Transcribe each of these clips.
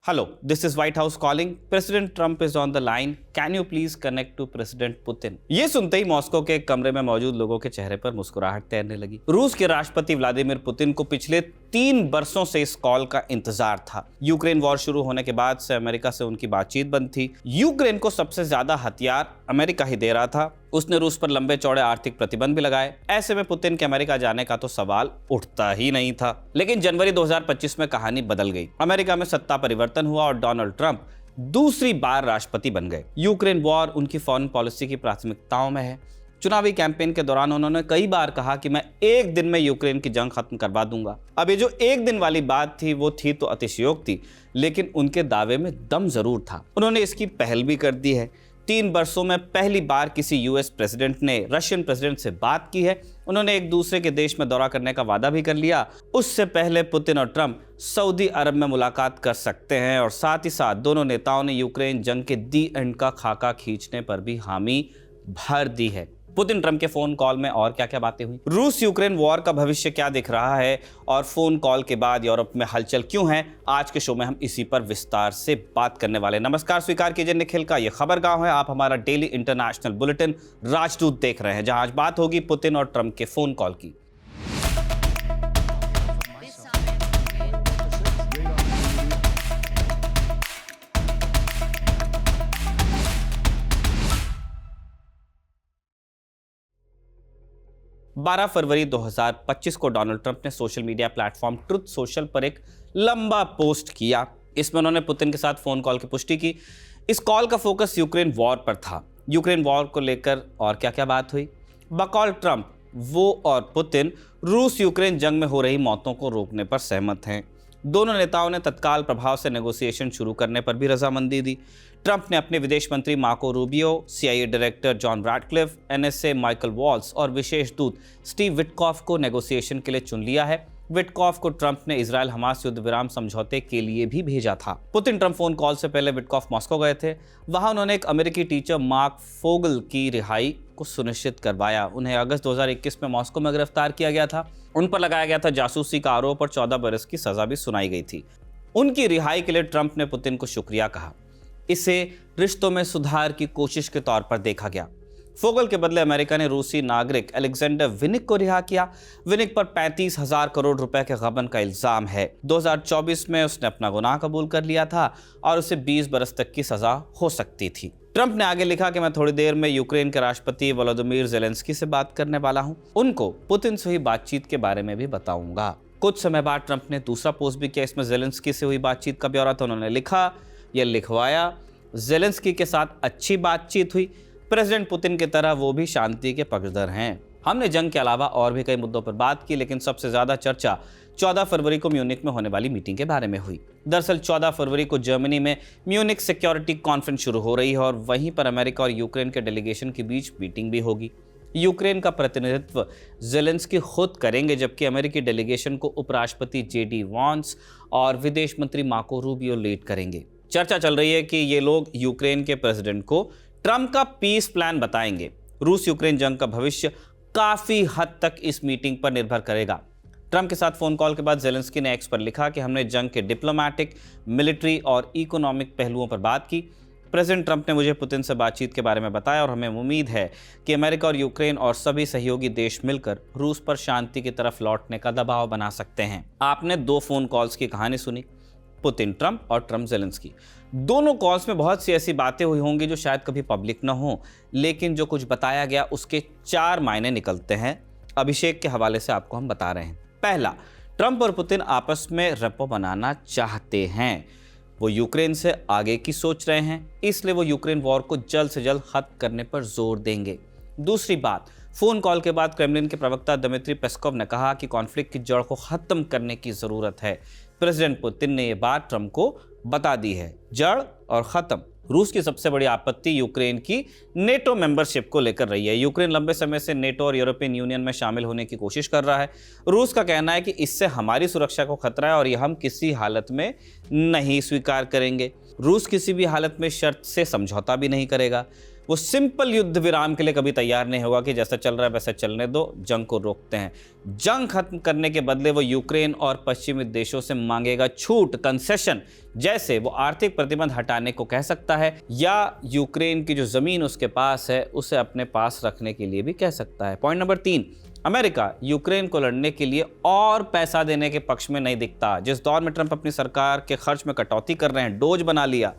Hello, this is White House calling. President Trump is on the line. Can you please connect to President Putin? ये सुनते ही Moscow के एक कमरे में मौजूद लोगों के चेहरे पर मुस्कुराहट तैरने लगी। रूस के राष्ट्रपति व्लादिमीर पुतिन को पिछले 3 वर्षों से इस कॉल का इंतजार था। यूक्रेन वॉर शुरू होने के बाद से अमेरिका से उनकी बातचीत बंद थी। यूक्रेन को सबसे ज्यादा हथियार अमेरिका ही दे रहा था। उसने रूस पर लंबे चौड़े आर्थिक प्रतिबंध भी लगाए। ऐसे में पुतिन के अमेरिका जाने का तो सवाल उठता ही नहीं था। लेकिन जनवरी 2025 में कहानी बदल गई। अमेरिका में सत्ता परिवर्तन हुआ और डोनाल्ड ट्रंप दूसरी बार राष्ट्रपति बन गए। यूक्रेन वॉर उनकी फॉरेन पॉलिसी की प्राथमिकताओं में है। चुनावी कैंपेन के दौरान उन्होंने कई बार कहा कि मैं एक दिन में यूक्रेन की जंग खत्म करवा दूंगा। अब ये जो एक दिन वाली बात थी वो थी तो अतिशयोक्ति, लेकिन उनके दावे में दम जरूर था। उन्होंने इसकी पहल भी कर दी है। 3 वर्षों में पहली बार किसी यूएस प्रेसिडेंट ने रशियन प्रेसिडेंट से बात की है। उन्होंने एक दूसरे के देश में दौरा करने का वादा भी कर लिया। उससे पहले पुतिन और ट्रंप सऊदी अरब में मुलाकात कर सकते हैं और साथ ही साथ दोनों नेताओं ने यूक्रेन जंग के दी एंड का खाका खींचने पर भी हामी भर दी है। पुतिन ट्रंप के फोन कॉल में और क्या क्या बातें हुई, रूस यूक्रेन वॉर का भविष्य क्या दिख रहा है और फोन कॉल के बाद यूरोप में हलचल क्यों है, आज के शो में हम इसी पर विस्तार से बात करने वाले। नमस्कार, स्वीकार कीजिए निखिल का ये खबरगांव है। आप हमारा डेली इंटरनेशनल बुलेटिन राजदूत देख रहे हैं, जहां आज बात होगी पुतिन और ट्रंप के फोन कॉल की। 12 फरवरी 2025 को डोनाल्ड ट्रंप ने social media platform truth social पर एक लंबा पोस्ट किया। इसमें उन्होंने पुतिन के साथ फोन कॉल की पुष्टि की। इस कॉल का फोकस यूक्रेन वॉर पर था। यूक्रेन वॉर को लेकर और क्या क्या बात हुई। बकौल ट्रंप, वो और पुतिन रूस यूक्रेन जंग में हो रही मौतों को रोकने पर सहमत हैं। दोनों नेताओं ने तत्काल प्रभाव से नेगोशिएशन शुरू करने पर भी रजामंदी दी। ट्रंप ने अपने विदेश मंत्री Marco Rubio, CIA director John Ratcliffe, NSA Michael Waltz और विशेष दूत स्टीव विटकॉफ को नेगोशिएशन के लिए चुन लिया है। विटकॉफ को ट्रंप ने इजरायल हमास युद्ध विराम समझौते के लिए भी भेजा था। पुतिन ट्रंप फोन कॉल से पहले विटकॉफ मॉस्को गए थे। वहां उन्होंने एक अमेरिकी टीचर मार्क फोगल की रिहाई को सुनिश्चित करवाया। उन्हें अगस्त 2021 में मॉस्को में गिरफ्तार किया गया था। उन पर लगाया गया था जासूसी का आरोप और 14 बरस की सजा भी सुनाई गई थी। उनकी रिहाई के लिए ट्रंप ने पुतिन को शुक्रिया कहा। इसे रिश्तों में सुधार की कोशिश के तौर पर देखा गया। फोगल के बदले अमेरिका ने रूसी नागरिक अलेक्जेंडर विनिक को रिहा किया। विनिक पर 35,000 करोड़ रुपए के गबन का इल्जाम है। 2024 में उसने अपना गुनाह कबूल कर लिया था और उसे 20 बरस तक की सजा हो सकती थी। ट्रंप ने आगे लिखा कि मैं थोड़ी देर में यूक्रेन के राष्ट्रपति वोलोदिमीर ज़ेलेंस्की से बात करने वाला हूं। उनको पुतिन से हुई बातचीत के बारे में भी बताऊंगा। कुछ समय बाद ट्रंप ने दूसरा पोस्ट भी किया। इसमें ज़ेलेंस्की से हुई बातचीत का ब्यौरा था। उन्होंने लिखा या लिखवाया, ज़ेलेंस्की के साथ अच्छी बातचीत हुई। प्रेसिडेंट पुतिन की तरह वो भी शांति के पक्षधर हैं। हमने जंग के अलावा और भी कई मुद्दों पर बात की, लेकिन सबसे ज्यादा चर्चा 14 फरवरी को म्यूनिक में होने वाली मीटिंग के बारे में हुई। दरअसल 14 फरवरी को जर्मनी में म्यूनिक सिक्योरिटी कॉन्फ्रेंस शुरू हो रही है और वहीं पर अमेरिका और यूक्रेन के डेलीगेशन के बीच मीटिंग भी होगी। यूक्रेन का प्रतिनिधित्व ज़ेलेंस्की खुद करेंगे, जबकि अमेरिकी डेलीगेशन को उपराष्ट्रपति JD वांस और विदेश मंत्री मार्को रूबियो लीड करेंगे। चर्चा चल रही है कि ये लोग यूक्रेन के प्रेसिडेंट को ट्रंप का पीस प्लान बताएंगे। रूस यूक्रेन जंग का भविष्य काफी हद तक इस मीटिंग पर निर्भर करेगा। ट्रंप के साथ फोन कॉल के बाद ज़ेलेंस्की ने एक्स पर लिखा कि हमने जंग के डिप्लोमैटिक, मिलिट्री और इकोनॉमिक पहलुओं पर बात की। प्रेसिडेंट ट्रंप ने मुझे पुतिन से बातचीत के बारे में बताया और हमें उम्मीद है कि अमेरिका और यूक्रेन और सभी सहयोगी देश मिलकर रूस पर शांति की तरफ लौटने का दबाव बना सकते हैं। आपने 2 फोन कॉल्स की कहानी सुनी, पुतिन ट्रंप और ट्रंप ज़ेलेंस्की। दोनों कॉल्स में बहुत सी ऐसी बातें हुई होंगी जो शायद कभी पब्लिक न हो, लेकिन जो कुछ बताया गया उसके 4 मायने निकलते हैं। अभिषेक के हवाले से आपको हम बता रहे हैं। पहला, ट्रंप और पुतिन आपस में रेपो बनाना चाहते हैं। वो यूक्रेन से आगे की सोच रहे हैं, इसलिए वो यूक्रेन वॉर को जल्द से जल्द खत्म करने पर जोर देंगे। दूसरी बात, फोन कॉल के बाद क्रेमलिन के प्रवक्ता दिमित्री पेस्कोव ने कहा कि कॉन्फ्लिक्ट की जड़ को खत्म करने की जरूरत है। प्रेसिडेंट पुतिन ने यह बात ट्रंप को बता दी है। जड़ और खत्म। रूस की सबसे बड़ी आपत्ति यूक्रेन की नेटो मेंबरशिप को लेकर रही है। यूक्रेन लंबे समय से नेटो और यूरोपियन यूनियन में शामिल होने की कोशिश कर रहा है। रूस का कहना है कि इससे हमारी सुरक्षा को खतरा है और यह हम किसी हालत में नहीं स्वीकार करेंगे। रूस किसी भी हालत में शर्त से समझौता भी नहीं करेगा। वो सिंपल युद्ध विराम के लिए कभी तैयार नहीं होगा कि जैसा चल रहा है वैसा चलने दो, जंग को रोकते हैं। जंग खत्म करने के बदले वो यूक्रेन और पश्चिमी देशों से मांगेगा छूट, कंसेशन, जैसे वो आर्थिक प्रतिबंध हटाने को कह सकता है या यूक्रेन की जो जमीन उसके पास है उसे अपने पास रखने के लिए भी कह सकता है। पॉइंट नंबर 3, अमेरिका यूक्रेन को लड़ने के लिए और पैसा देने के पक्ष में नहीं दिखता। जिस दौर में ट्रंप अपनी सरकार के खर्च में कटौती कर रहे हैं, डोज बना लिया,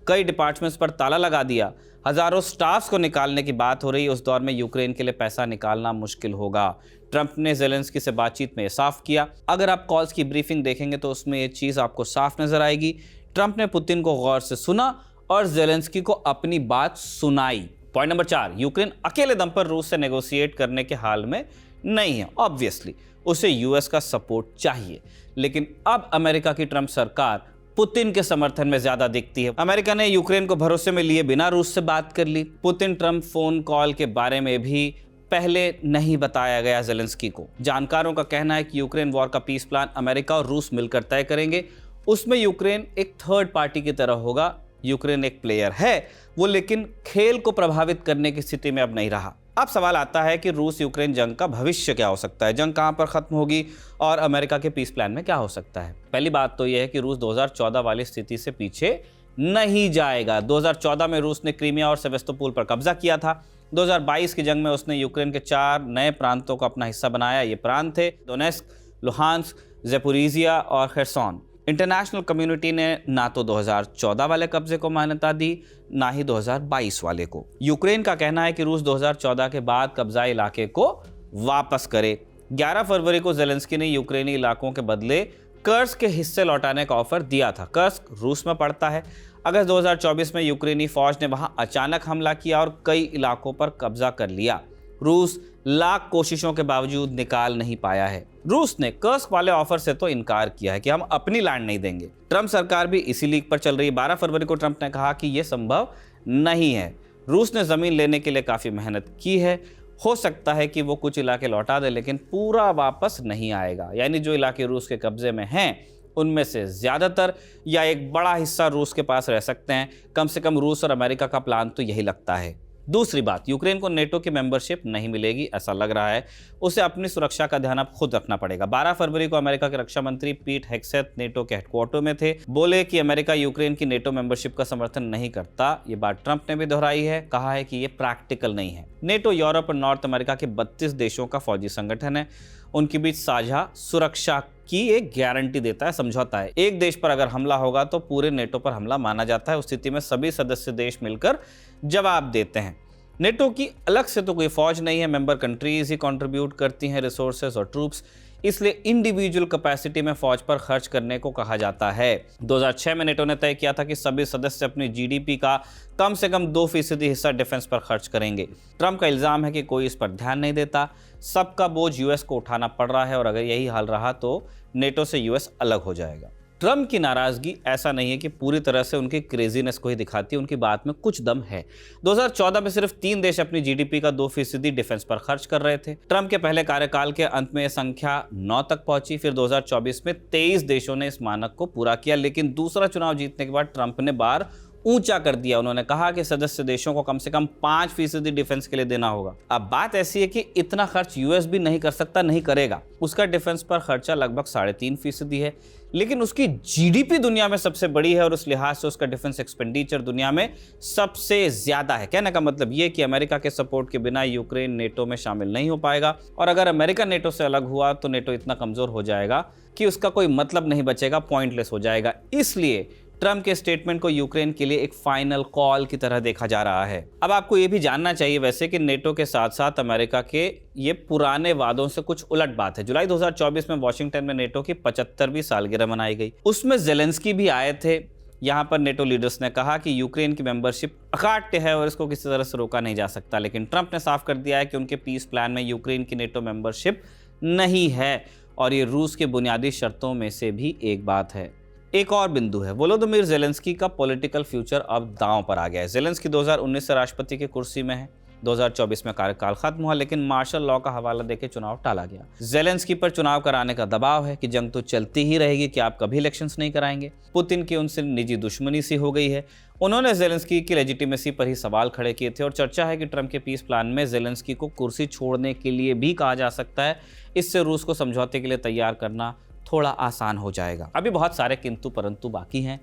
कई डिपार्टमेंट्स पर ताला लगा दिया, हजारों स्टाफ्स को निकालने की बात हो रही है, उस दौर में यूक्रेन के लिए पैसा निकालना मुश्किल होगा। ट्रंप ने ज़ेलेंस्की से बातचीत में साफ किया। अगर आप कॉल्स की ब्रीफिंग देखेंगे तो उसमें ये चीज़ आपको साफ नजर आएगी। ट्रंप ने पुतिन को गौर से सुना और ज़ेलेंस्की को अपनी बात सुनाई। पॉइंट नंबर 4, यूक्रेन अकेले दम पर रूस से नेगोशिएट करने के हाल में नहीं है। ऑब्वियसली उसे यूएस का सपोर्ट चाहिए, लेकिन अब अमेरिका की ट्रंप सरकार पुतिन के समर्थन में ज्यादा दिखती है। अमेरिका ने यूक्रेन को भरोसे में लिए बिना रूस से बात कर ली। पुतिन ट्रंप फोन कॉल के बारे में भी पहले नहीं बताया गया ज़ेलेंस्की को। जानकारों का कहना है कि यूक्रेन वॉर का पीस प्लान अमेरिका और रूस मिलकर तय करेंगे। उसमें यूक्रेन एक थर्ड पार्टी की तरह होगा। यूक्रेन एक प्लेयर है वो, लेकिन खेल को प्रभावित करने की स्थिति में अब नहीं रहा। अब सवाल आता है कि रूस यूक्रेन जंग का भविष्य क्या हो सकता है, जंग कहां पर खत्म होगी और अमेरिका के पीस प्लान में क्या हो सकता है। पहली बात तो यह है कि रूस 2014 वाली स्थिति से पीछे नहीं जाएगा। 2014 में रूस ने क्रीमिया और सेवेस्तोपोल पर कब्जा किया था। 2022 की जंग में उसने यूक्रेन के 4 नए प्रांतों का अपना हिस्सा बनाया। ये प्रांत थे डोनेस्क, लुहांस्क, ज़ेपोरिजिया और खेरसोन। इंटरनेशनल कम्युनिटी ने ना तो 2014 वाले कब्जे को मान्यता दी, ना ही 2022 वाले को। यूक्रेन का कहना है कि रूस 2014 के बाद कब्जा इलाके को वापस करे। 11 फरवरी को ज़ेलेंस्की ने यूक्रेनी इलाकों के बदले कर्स्क के हिस्से लौटाने का ऑफर दिया था। कर्स्क रूस में पड़ता है। अगस्त 2024 में यूक्रेनी फौज ने वहां अचानक हमला किया और कई इलाकों पर कब्जा कर लिया। रूस लाख कोशिशों के बावजूद निकाल नहीं पाया है। रूस ने कर्स्क वाले ऑफर से तो इनकार किया है कि हम अपनी लैंड नहीं देंगे। ट्रंप सरकार भी इसी लीक पर चल रही है। 12 फरवरी को ट्रंप ने कहा कि यह संभव नहीं है। रूस ने जमीन लेने के लिए काफी मेहनत की है। हो सकता है कि वो कुछ इलाके लौटा दे, लेकिन पूरा वापस नहीं आएगा। यानी जो इलाके रूस के कब्जे में हैं उनमें से ज्यादातर या एक बड़ा हिस्सा रूस के पास रह सकते हैं। कम से कम रूस और अमेरिका का प्लान तो यही लगता है। दूसरी बात, यूक्रेन को नेटो की मेंबरशिप नहीं मिलेगी, ऐसा लग रहा है। उसे अपनी सुरक्षा का ध्यान अब खुद रखना पड़ेगा। 12 फरवरी को अमेरिका के रक्षा मंत्री पीट हेग्सेथ नेटो के हेडक्वार्टर में थे। बोले कि अमेरिका यूक्रेन की नेटो मेंबरशिप का समर्थन नहीं करता। ये बात ट्रंप ने भी दोहराई है। कहा है कि ये प्रैक्टिकल नहीं है। नेटो यूरोप और नॉर्थ अमेरिका के 32 देशों का फौजी संगठन है। उनके बीच साझा सुरक्षा की एक गारंटी देता है, समझौता है। एक देश पर अगर हमला होगा तो पूरे नेटो पर हमला माना जाता है। उस स्थिति में सभी सदस्य देश मिलकर जवाब देते हैं। नेटो की अलग से तो कोई फौज नहीं है, मेंबर कंट्रीज ही कंट्रीब्यूट करती हैं रिसोर्सेज और ट्रूप्स। इसलिए इंडिविजुअल कैपेसिटी में फौज पर खर्च करने को कहा जाता है। 2006 में नेटो ने तय किया था कि सभी सदस्य अपनी जीडीपी का कम से कम 2% हिस्सा डिफेंस पर खर्च करेंगे। ट्रंप का इल्जाम है कि कोई इस पर ध्यान नहीं देता। सबका बोझ यूएस को उठाना पड़ रहा है और अगर यही हाल रहा तो नेटो से यूएस अलग हो जाएगा। ट्रंप की नाराजगी ऐसा नहीं है कि पूरी तरह से उनकी क्रेजीनेस को ही दिखाती है, उनकी बात में कुछ दम है। 2014 में सिर्फ 3 देश अपनी जीडीपी का 2% डिफेंस पर खर्च कर रहे थे। ट्रंप के पहले कार्यकाल के अंत में यह संख्या 9 तक पहुंची। फिर 2024 में 23 देशों ने इस मानक को पूरा किया, लेकिन दूसरा चुनाव जीतने के बाद ट्रंप ने बार ऊंचा कर दिया। उन्होंने कहा कि सदस्य देशों को कम से कम 5% डिफेंस के लिए देना होगा। अब बात ऐसी है कि इतना खर्च यूएस भी नहीं कर सकता, नहीं करेगा। उसका डिफेंस पर खर्चा लगभग 3.5% है, लेकिन उसकी जीडीपी दुनिया में सबसे बड़ी है और उस लिहाज से उसका डिफेंस एक्सपेंडिचर दुनिया में सबसे ज्यादा है। कहने का मतलब यह कि अमेरिका के सपोर्ट के बिना यूक्रेन नेटो में शामिल नहीं हो पाएगा और अगर अमेरिका नेटो से अलग हुआ तो नेटो इतना कमजोर हो जाएगा कि उसका कोई मतलब नहीं बचेगा, पॉइंटलेस हो जाएगा। इसलिए ट्रंप के स्टेटमेंट को यूक्रेन के लिए एक फाइनल कॉल की तरह देखा जा रहा है। अब आपको यह भी जानना चाहिए वैसे कि नेटो के साथ साथ अमेरिका के ये पुराने वादों से कुछ उलट बात है। जुलाई 2024 में वॉशिंगटन में नेटो की 75वीं सालगिरह मनाई गई। उसमें ज़ेलेंस्की भी आए थे। यहाँ पर नेटो लीडर्स ने कहा कि यूक्रेन की मेंबरशिप अकाट्य है और इसको किसी तरह से रोका नहीं जा सकता, लेकिन ट्रंप ने साफ कर दिया है कि उनके पीस प्लान में यूक्रेन की नेटो मेंबरशिप नहीं है और ये रूस के बुनियादी शर्तों में से भी एक बात है। एक और बिंदु है, वोलोदिमीर ज़ेलेंस्की का पॉलिटिकल फ्यूचर अब दांव पर आ गया है। ज़ेलेंस्की 2019 से राष्ट्रपति की कुर्सी में है। 2024 में कार्यकाल खत्म हुआ, लेकिन मार्शल लॉ का हवाला देकर चुनाव टाला गया। जेलेंस्की पर चुनाव कराने का दबाव है कि जंग तो चलती ही रहेगी, कि आप कभी इलेक्शंस नहीं कराएंगे। पुतिन की उनसे निजी दुश्मनी सी हो गई है। उन्होंने जेलेंस्की की लेजिटिमेसी पर ही सवाल खड़े किए थे और चर्चा है कि ट्रंप के पीस प्लान में जेलेंस्की को कुर्सी छोड़ने के लिए भी कहा जा सकता है। इससे रूस को समझौते के लिए तैयार करना थोड़ा आसान हो जाएगा। अभी बहुत सारे किंतु परंतु बाकी हैं।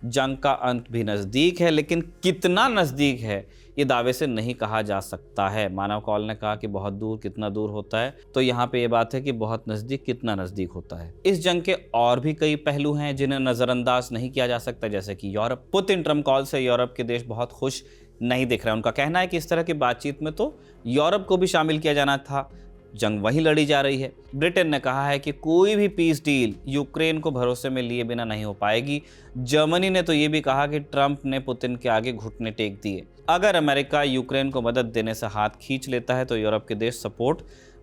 जंग का अंत भी नज़दीक है, लेकिन कितना नज़दीक है ये दावे से नहीं कहा जा सकता है। मानव कौल ने कहा कि बहुत दूर कितना दूर होता है, तो यहाँ पे ये बात है कि बहुत नज़दीक कितना नज़दीक होता है। इस जंग के और भी कई पहलू हैं जिन्हें नज़रअंदाज नहीं किया जा सकता, जैसे कि यूरोप। पुतिन ट्रंप कॉल से यूरोप के देश बहुत खुश नहीं दिख रहे। उनका कहना है कि इस तरह की बातचीत में तो यूरोप को भी शामिल किया जाना था, जंग वहीं लड़ी जा रही है। ब्रिटेन ने कहा है कि कोई भी पीस डील यूक्रेन को भरोसे में लिए बिना नहीं हो पाएगी। जर्मनी ने तो ये भी कहा कि ट्रंप ने पुतिन के आगे घुटने टेक दिए। अगर अमेरिका यूक्रेन को मदद देने से हाथ खींच लेता है तो यूरोप के देश सपोर्ट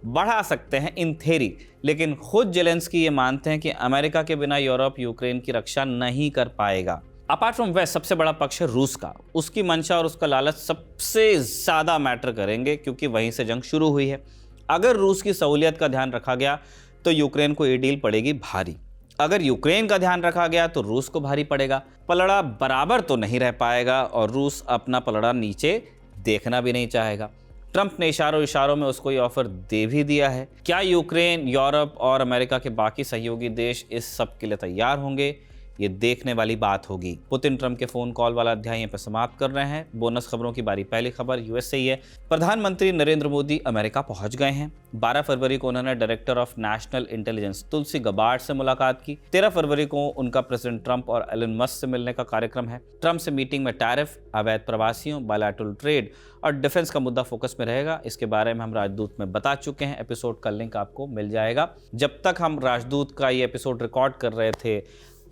बढ़ा सकते हैं इन थेरी, लेकिन खुद जेलेंस्की ये मानते हैं कि अमेरिका के बिना यूरोप यूक्रेन की रक्षा नहीं कर पाएगा। अपार्ट फ्रॉम वेस्ट, सबसे बड़ा पक्ष है रूस का। उसकी मंशा और उसका लालच सबसे ज़्यादा मैटर करेंगे, क्योंकि वहीं से जंग शुरू हुई है। अगर रूस की सहूलियत का ध्यान रखा गया तो यूक्रेन को ये डील पड़ेगी भारी। अगर यूक्रेन का ध्यान रखा गया तो रूस को भारी पड़ेगा। पलड़ा बराबर तो नहीं रह पाएगा और रूस अपना पलड़ा नीचे देखना भी नहीं चाहेगा। ट्रंप ने इशारों में उसको ये ऑफर दे भी दिया है। क्या यूक्रेन, यूरोप और अमेरिका के बाकी सहयोगी देश इस सब के लिए तैयार होंगे, ये देखने वाली बात होगी। पुतिन ट्रंप के फोन कॉल वाला अध्याय यहीं पर समाप्त कर रहे हैं। बोनस खबरों की बारी। पहली खबर यूएस से ही है। प्रधानमंत्री नरेंद्र मोदी अमेरिका पहुंच गए हैं। 12 फरवरी को उन्होंने director of national intelligence Tulsi Gabbard से मुलाकात की। 13 फरवरी को उनका प्रेसिडेंट ट्रंप और एलन मस्क से मिलने का कार्यक्रम है। ट्रंप से मीटिंग में टैरिफ, अवैध प्रवासियों, बायलैटरल ट्रेड और डिफेंस का मुद्दा फोकस में रहेगा। इसके बारे में हम राजदूत में बता चुके हैं। एपिसोड का लिंक आपको मिल जाएगा। जब तक हम राजदूत का ये एपिसोड रिकॉर्ड कर रहे थे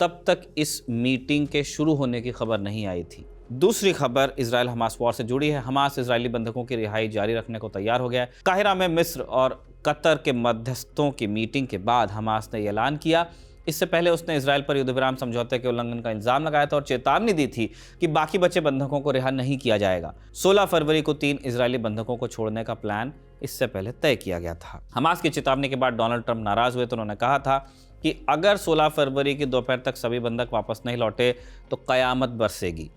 तब तक इस मीटिंग के शुरू होने की खबर नहीं आई थी। दूसरी खबर इजराइल हमास वॉर से जुड़ी है। हमास इजरायली बंधकों की रिहाई जारी रखने को तैयार हो गया है। काहिरा में मिस्र और कतर के मध्यस्थों की मीटिंग के बाद हमास ने ऐलान किया। इससे पहले उसने इजराइल पर युद्धविराम समझौते के उल्लंघन का इल्जाम लगाया था और चेतावनी दी थी कि बाकी बचे बंधकों को रिहा नहीं किया जाएगा। 16 फरवरी को 3 इजरायली बंधकों को छोड़ने का प्लान इससे पहले तय किया गया था। हमास की चेतावनी के बाद डोनाल्ड ट्रंप नाराज हुए तो उन्होंने कहा था कि अगर 16 फरवरी की दोपहर तक सभी बंधक वापस नहीं लौटे तो कयामत बरसेगी।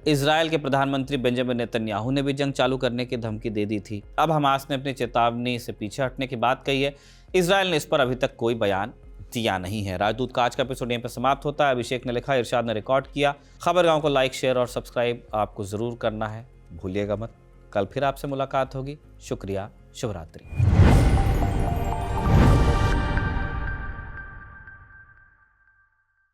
इजराइल के प्रधानमंत्री बेंजामिन नेतन्याहू ने भी जंग चालू करने की धमकी दे दी थी। अब हमास ने अपनी चेतावनी से पीछे हटने की बात कही है। इजराइल ने इस पर अभी तक कोई बयान दिया नहीं है। राजदूत का आज का एपिसोड यहीं पर समाप्त होता है। अभिषेक ने लिखा, इरशाद ने रिकॉर्ड किया। खबरगांव को लाइक, शेयर और सब्सक्राइब आपको जरूर करना है, भूलिएगा मत। कल फिर आपसे मुलाकात होगी। शुक्रिया, शुभ रात्रि।